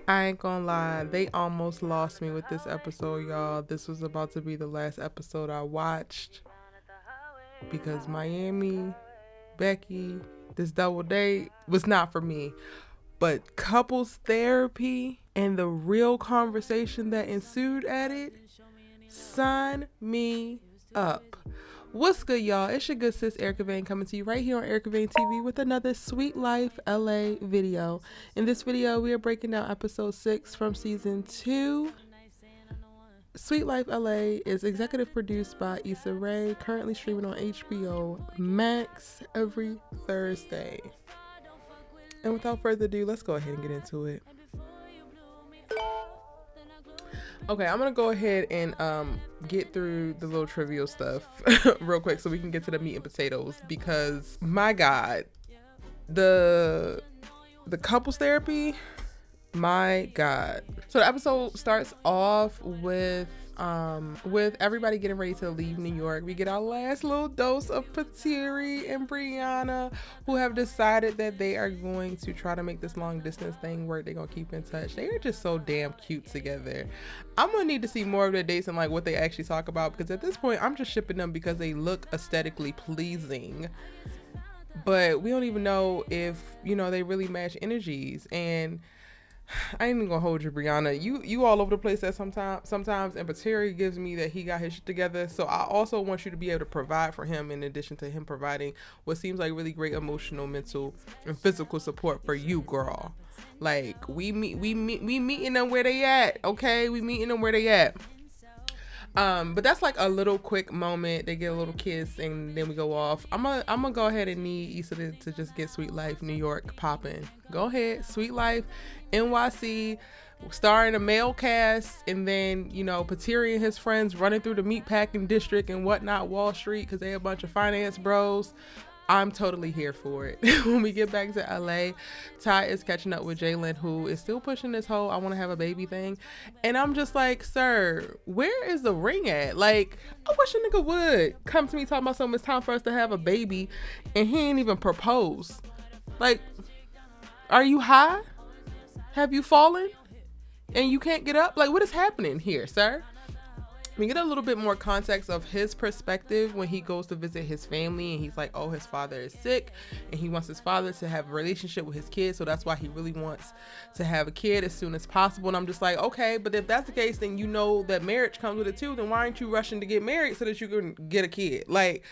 I ain't gonna lie, they almost lost me with this episode, y'all. This was about to be the last episode I watched because Myami, Becky, this double date was not for me. But couples therapy and the real conversation that ensued at it, sign me up. What's good, y'all? It's your good sis Erica Vane coming to you right here on Erica Vane TV with another Sweet Life LA video. In this video, we are breaking down episode 6 from season 2. Sweet Life LA is executive produced by Issa Rae, currently streaming on HBOMAX every Thursday. And without further ado, let's go ahead and get into it. Okay, I'm gonna go ahead and get through the little trivial stuff real quick so we can get to the meat and potatoes, because my God, the couples therapy, my God. So the episode starts off with everybody getting ready to leave New York. We get our last little dose of Patiri and Briana, who have decided that they are going to try to make this long distance thing work. They're gonna keep in touch. They are just so damn cute together. I'm gonna need to see more of their dates and like what they actually talk about, because at this point I'm just shipping them because they look aesthetically pleasing, but we don't even know if, you know, they really match energies. And I ain't even gonna hold you, Briana. You all over the place at sometimes, and Patiri gives me that he got his shit together. So I also want you to be able to provide for him, in addition to him providing what seems like really great emotional, mental, and physical support for you, girl. Like we meeting them where they at, okay? We meeting them where they at. But that's like a little quick moment. They get a little kiss and then we go off. I'm gonna go ahead and need Issa to just get Sweet Life New York popping. Go ahead, Sweet Life NYC, starring a male cast, and then, you know, Patiri and his friends running through the meatpacking district and whatnot, Wall Street, because they a bunch of finance bros. I'm totally here for it. When we get back to LA, Ty is catching up with Jaylenn, who is still pushing this whole I want to have a baby thing. And I'm just like, sir, where is the ring at? Like, I wish a nigga would come to me talking about something. It's time for us to have a baby, and he ain't even propose. Like, are you high? Have you fallen? And you can't get up? Like, what is happening here, sir? We get a little bit more context of his perspective when he goes to visit his family, and he's like, oh, his father is sick and he wants his father to have a relationship with his kid, so that's why he really wants to have a kid as soon as possible. And I'm just like, okay, but if that's the case, then you know that marriage comes with it too. Then why aren't you rushing to get married so that you can get a kid? Like,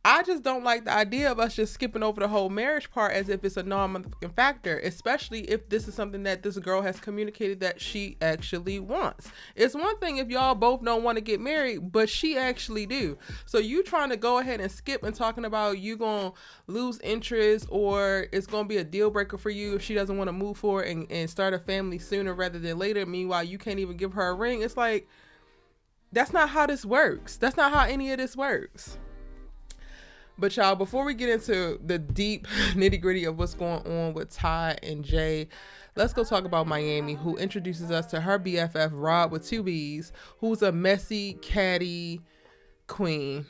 I just don't like the idea of us just skipping over the whole marriage part as if it's a non-motherfucking factor, especially if this is something that this girl has communicated that she actually wants. It's one thing if y'all both don't want to get married, but she actually do. So you trying to go ahead and skip and talking about you gonna lose interest, or it's gonna be a deal breaker for you if she doesn't want to move forward and start a family sooner rather than later. Meanwhile, you can't even give her a ring. It's like, that's not how this works. That's not how any of this works. But y'all, before we get into the deep nitty gritty of what's going on with Ty and Jay, let's go talk about Myami, who introduces us to her BFF, Rob with 2 B's, who's a messy, catty queen.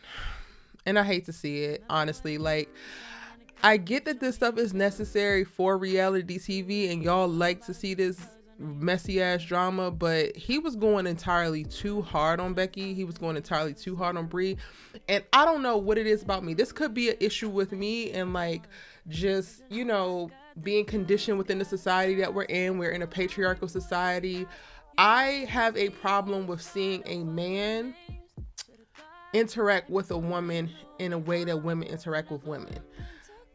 And I hate to see it, honestly. Like, I get that this stuff is necessary for reality TV and y'all like to see this messy ass drama, but he was going entirely too hard on Becky. He was going entirely too hard on Brie, and I don't know what it is about me. This could be an issue with me and like just, you know, being conditioned within the society that we're in. We're in a patriarchal society. I have a problem with seeing a man interact with a woman in a way that women interact with women.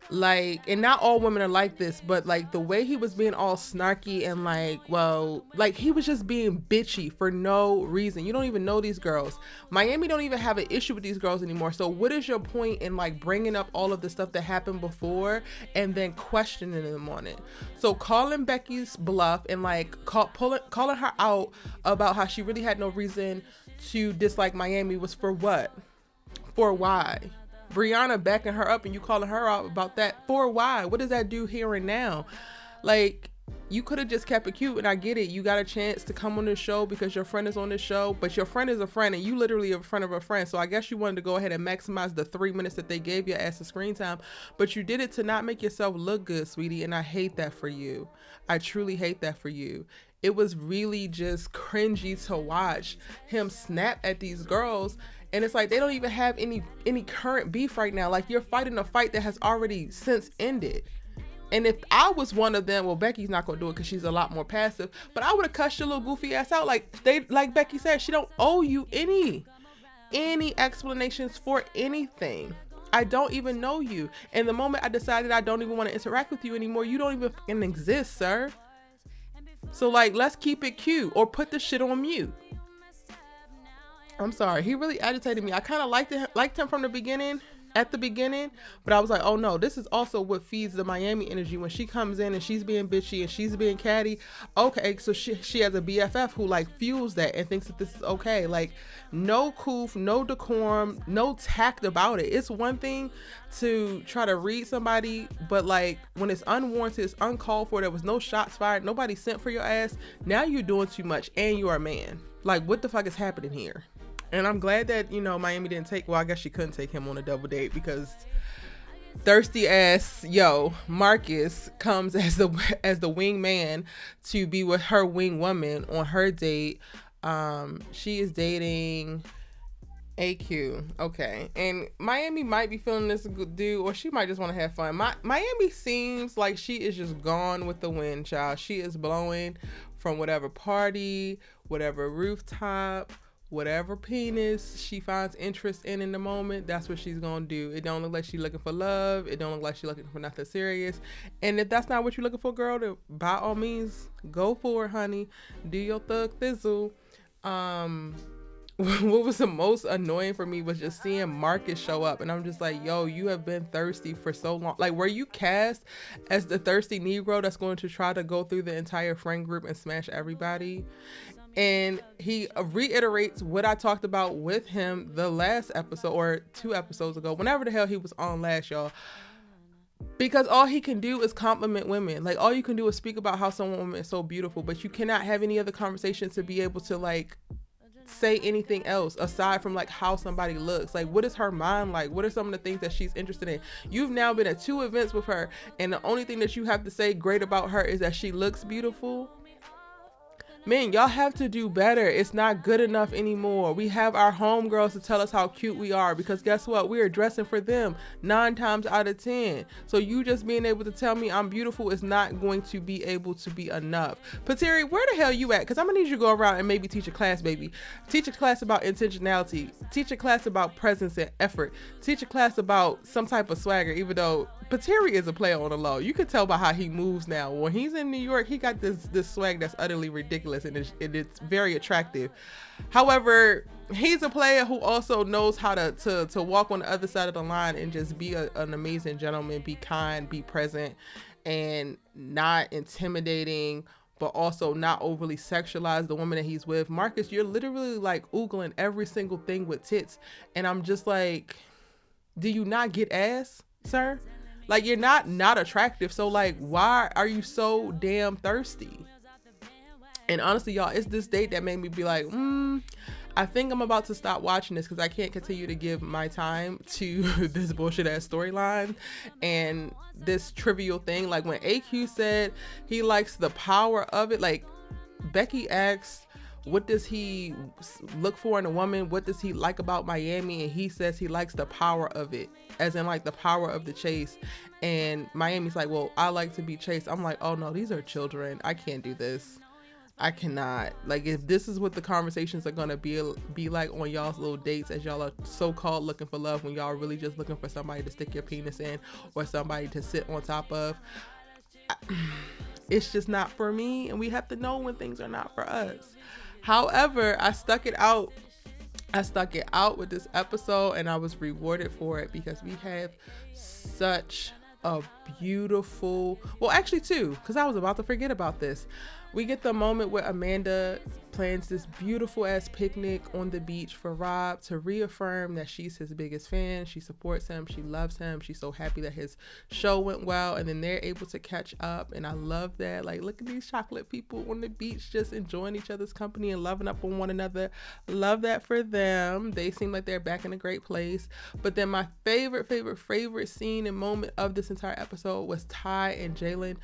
Like, and not all women are like this, but like the way he was being all snarky and like, well, like he was just being bitchy for no reason. You don't even know these girls. Myami don't even have an issue with these girls anymore. So what is your point in like bringing up all of the stuff that happened before and then questioning them on it? So calling Becky's bluff and like calling her out about how she really had no reason to dislike Myami was for what? For why? Briana backing her up and you calling her out about that for why? What does that do here and now? Like, you could have just kept it cute, and I get it. You got a chance to come on this show because your friend is on this show, but your friend is a friend, and you literally are a friend of a friend. So I guess you wanted to go ahead and maximize the 3 minutes that they gave you as the screen time, but you did it to not make yourself look good, sweetie, and I hate that for you. I truly hate that for you. It was really just cringy to watch him snap at these girls, and it's like they don't even have any current beef right now. Like, you're fighting a fight that has already since ended. And if I was one of them, well, Becky's not gonna do it because she's a lot more passive, but I would have cussed your little goofy ass out. Like Becky said, she don't owe you any explanations for anything. I don't even know you. And the moment I decided I don't even want to interact with you anymore, you don't even fucking exist, sir. So like, let's keep it cute, or put the shit on mute. I'm sorry, he really agitated me. I kind of liked him from the beginning. At the beginning, but I was like, oh no, this is also what feeds the Myami energy when she comes in and she's being bitchy and she's being catty. Okay, so she has a BFF who like fuels that and thinks that this is okay. Like, no coof, no decorum, no tact about it. It's one thing to try to read somebody, but like when it's unwarranted, it's uncalled for, there was no shots fired, nobody sent for your ass, now you're doing too much and you're a man. Like, what the fuck is happening here? And I'm glad that, Myami didn't well, I guess she couldn't take him on a double date because thirsty ass, Marcus comes as the wing man to be with her wing woman on her date. She is dating AQ. Okay. And Myami might be feeling this dude, or she might just want to have fun. Myami seems like she is just gone with the wind, child. She is blowing from whatever party, whatever rooftop, whatever penis she finds interest in the moment, that's what she's gonna do. It don't look like she's looking for love. It don't look like she's looking for nothing serious. And if that's not what you're looking for, girl, then by all means, go for it, honey. Do your thug thizzle. What was the most annoying for me was just seeing Marcus show up, and I'm just like, yo, you have been thirsty for so long. Like, were you cast as the thirsty Negro that's going to try to go through the entire friend group and smash everybody? And he reiterates what I talked about with him the last episode, or 2 episodes ago, whenever the hell he was on last, y'all. Because all he can do is compliment women. Like, all you can do is speak about how some woman is so beautiful, but you cannot have any other conversation to be able to like say anything else aside from like how somebody looks. Like, what is her mind like? What are some of the things that she's interested in? You've now been at 2 events with her, and the only thing that you have to say great about her is that she looks beautiful. Man, y'all have to do better. It's not good enough anymore. We have our homegirls to tell us how cute we are, because guess what? We are dressing for them 9 times out of 10. So you just being able to tell me I'm beautiful is not going to be able to be enough. Pateri, where the hell you at? Because I'm going to need you to go around and maybe teach a class, baby. Teach a class about intentionality. Teach a class about presence and effort. Teach a class about some type of swagger, even though Pateri is a player on the low. You can tell by how he moves now. When he's in New York, he got this swag that's utterly ridiculous, and it's very attractive. However, he's a player who also knows how to walk on the other side of the line and just be an amazing gentleman, be kind, be present, and not intimidating, but also not overly sexualize the woman that he's with. Marcus, you're literally like oogling every single thing with tits, and I'm just like, do you not get ass, sir? Like, you're not attractive, so like, why are you so damn thirsty? And honestly, y'all, it's this date that made me be like, I think I'm about to stop watching this, because I can't continue to give my time to this bullshit ass storyline and this trivial thing. Like, when AQ said he likes the power of it, like, Becky asked, what does he look for in a woman? What does he like about Myami? And he says he likes the power of it, as in like the power of the chase. And Myami's like, well, I like to be chased. I'm like, oh no, these are children. I can't do this. I cannot. Like, if this is what the conversations are gonna be like on y'all's little dates, as y'all are so-called looking for love, when y'all are really just looking for somebody to stick your penis in or somebody to sit on top of, it's just not for me. And we have to know when things are not for us. However, I stuck it out with this episode, and I was rewarded for it, because we have such a beautiful, well, actually two, because I was about to forget about this. We get the moment where Amanda plans this beautiful ass picnic on the beach for Rob to reaffirm that she's his biggest fan. She supports him. She loves him. She's so happy that his show went well, and then they're able to catch up. And I love that. Like, look at these chocolate people on the beach just enjoying each other's company and loving up on one another. Love that for them. They seem like they're back in a great place. But then my favorite scene and moment of this entire episode was Ty and Jaylenn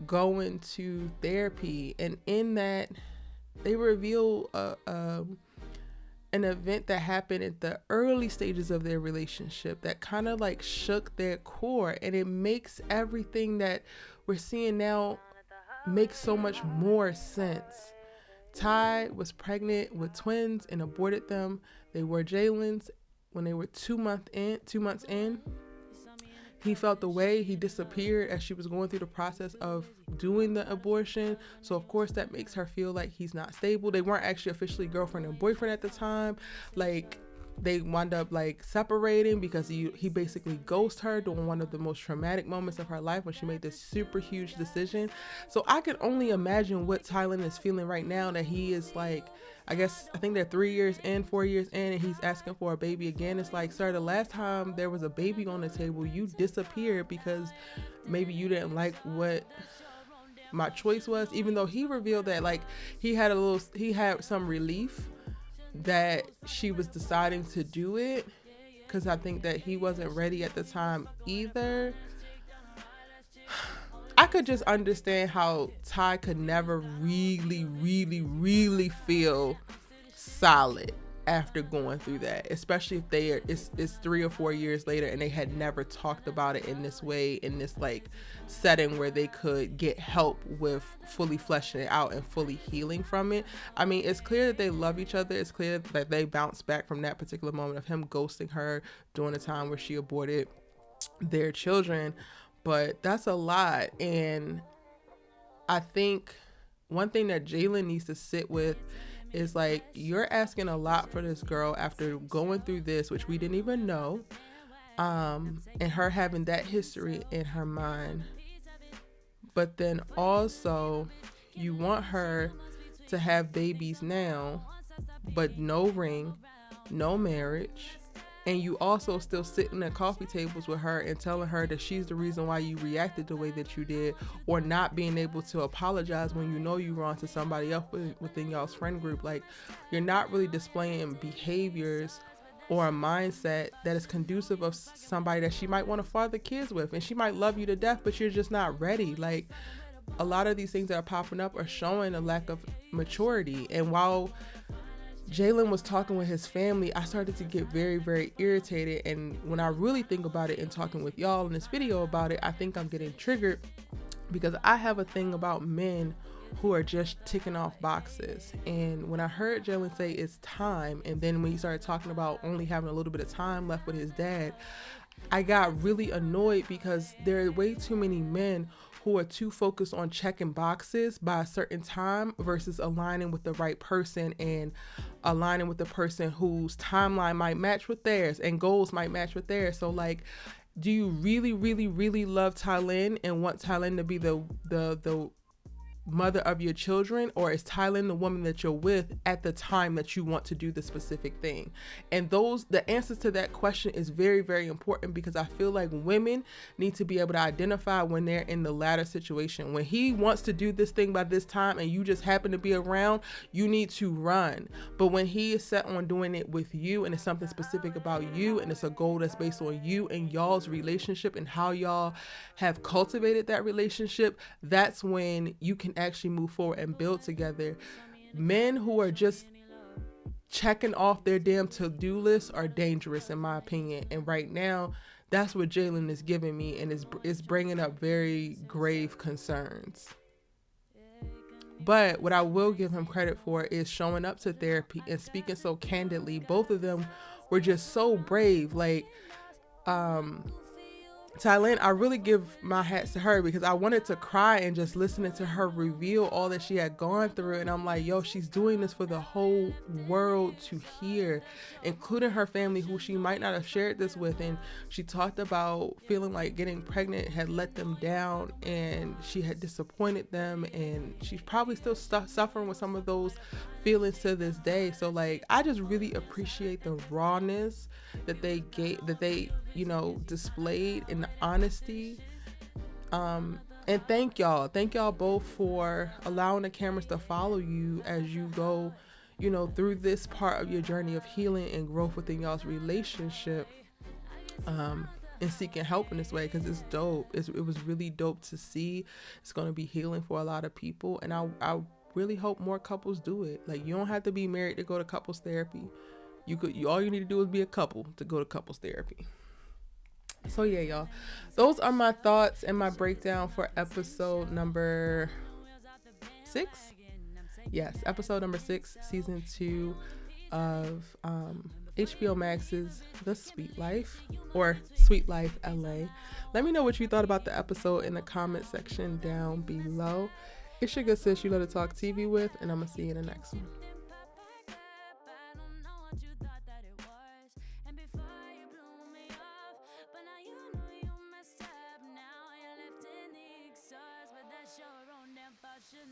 going to therapy. And in that, they reveal an event that happened at the early stages of their relationship that kind of like shook their core, and it makes everything that we're seeing now make so much more sense. Ty was pregnant with twins and aborted them. They were Jaylyn's when they were 2 months in. He felt the way, he disappeared as she was going through the process of doing the abortion. So of course that makes her feel like he's not stable. They weren't actually officially girlfriend and boyfriend at the time. Like, they wound up like separating because he basically ghosted her during one of the most traumatic moments of her life when she made this super huge decision. So I can only imagine what Tylynn is feeling right now, that he is like, I think they're 4 years in, and he's asking for a baby again. It's like, sir, the last time there was a baby on the table, you disappeared because maybe you didn't like what my choice was. Even though he revealed that like he had some relief that she was deciding to do it, because I think that he wasn't ready at the time either. I could just understand how Ty could never really feel solid after going through that, especially if it's 3 or 4 years later and they had never talked about it in this way, in this like setting where they could get help with fully fleshing it out and fully healing from it. I mean, it's clear that they love each other. It's clear that they bounced back from that particular moment of him ghosting her during the time where she aborted their children, but that's a lot. And I think one thing that Jaylenn needs to sit with is like, you're asking a lot for this girl after going through this, which we didn't even know, and her having that history in her mind. But then also you want her to have babies now, but no ring, no marriage. And you also still sitting at coffee tables with her and telling her that she's the reason why you reacted the way that you did, or not being able to apologize when you know you wrong to somebody else within y'all's friend group. Like, you're not really displaying behaviors or a mindset that is conducive of somebody that she might want to father kids with, and she might love you to death, but you're just not ready. Like, a lot of these things that are popping up are showing a lack of maturity. And while Jaylenn was talking with his family, I started to get very irritated. And when I really think about it and talking with y'all in this video about it, I think I'm getting triggered because I have a thing about men who are just ticking off boxes. And when I heard Jaylenn say it's time, and then when he started talking about only having a little bit of time left with his dad, I got really annoyed because there are way too many men who are too focused on checking boxes by a certain time versus aligning with the right person and aligning with the person whose timeline might match with theirs and goals might match with theirs. So like, do you really love Tylynn and want Tylynn to be the mother of your children, or is Tylynn the woman that you're with at the time that you want to do the specific thing? And the answers to that question is very important, because I feel like women need to be able to identify when they're in the latter situation. When he wants to do this thing by this time and you just happen to be around, you need to run. But when he is set on doing it with you and it's something specific about you and it's a goal that's based on you and y'all's relationship and how y'all have cultivated that relationship, that's when you can actually move forward and build together. Men who are just checking off their damn to-do list are dangerous in my opinion. And right now, that's what Jaylenn is giving me, and is bringing up very grave concerns. But what I will give him credit for is showing up to therapy and speaking so candidly. Both of them were just so brave. Like, Tylynn, I really give my hats to her because I wanted to cry and just listening to her reveal all that she had gone through. And I'm like, yo, she's doing this for the whole world to hear, including her family who she might not have shared this with. And she talked about feeling like getting pregnant had let them down and she had disappointed them. And she's probably still suffering with some of those feelings to this day. So like, I just really appreciate the rawness that they displayed in the honesty. And thank y'all both for allowing the cameras to follow you as you go, through this part of your journey of healing and growth within y'all's relationship, and seeking help in this way, because it's dope. It was really dope to see. It's going to be healing for a lot of people, and I really hope more couples do it. Like, you don't have to be married to go to couples therapy. All you need to do is be a couple to go to couples therapy. So yeah, y'all, those are my thoughts and my breakdown for episode number 6. Yes, episode number 6, season 2 of HBOMAX's The Sweet Life, or Sweet Life LA. Let me know what you thought about the episode in the comment section down below. It's your good sis, you love to talk TV with, and I'm gonna see you in the next one.